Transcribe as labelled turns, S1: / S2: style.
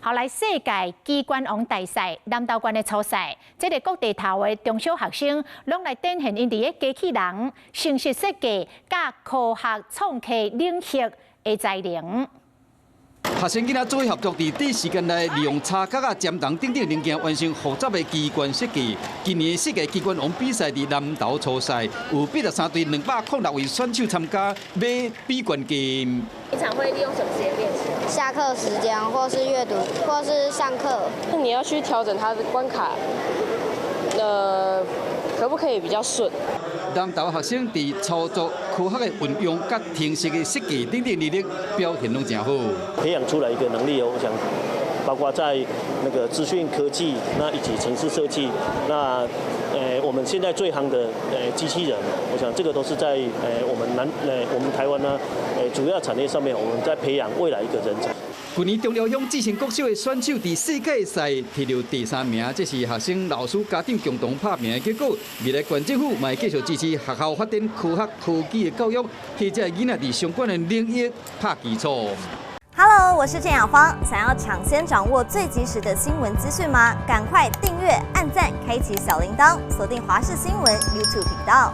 S1: 后来世界机关王大赛南投县的初赛，这个各地头的中小学生拢来展现因伫个机器人、城市设计、甲科学创客领域的才能。
S2: 学生囡仔做伙合作，伫短时间内利用叉角、尖筒等等零件完成复杂的机关设计。今年世界机关王比赛伫南投初赛，有83队206位选手参加，要比冠军。
S3: 平常会利用什么时间练习？
S4: 下课时间，或是阅读，或是上课。
S3: 你要去调整它的关卡，可不可以比较顺？
S2: 南投学生伫操作、科学的运用、甲程式的设计等等能力表现拢真好，
S5: 培养出来一个能力哦。我想，包括在那个资讯科技，那以及城市设计，那我们现在最夯的机器人，我想这个都是在我们台湾呢主要产业上面，我们在培养未来一个人才。
S2: 去年中寮乡志成国小的选手伫世界赛摕到第3名，这是学生、老师、家长共同拍拼的结果。未来县政府嘛会继续支持学校发展科学科技的教育，替这囡仔伫相关的领域打基础。
S6: Hello， 我是郑雅芳。想要抢先掌握最及时的新闻资讯吗？赶快订阅、按赞、开启小铃铛，锁定华视新闻 YouTube 频道。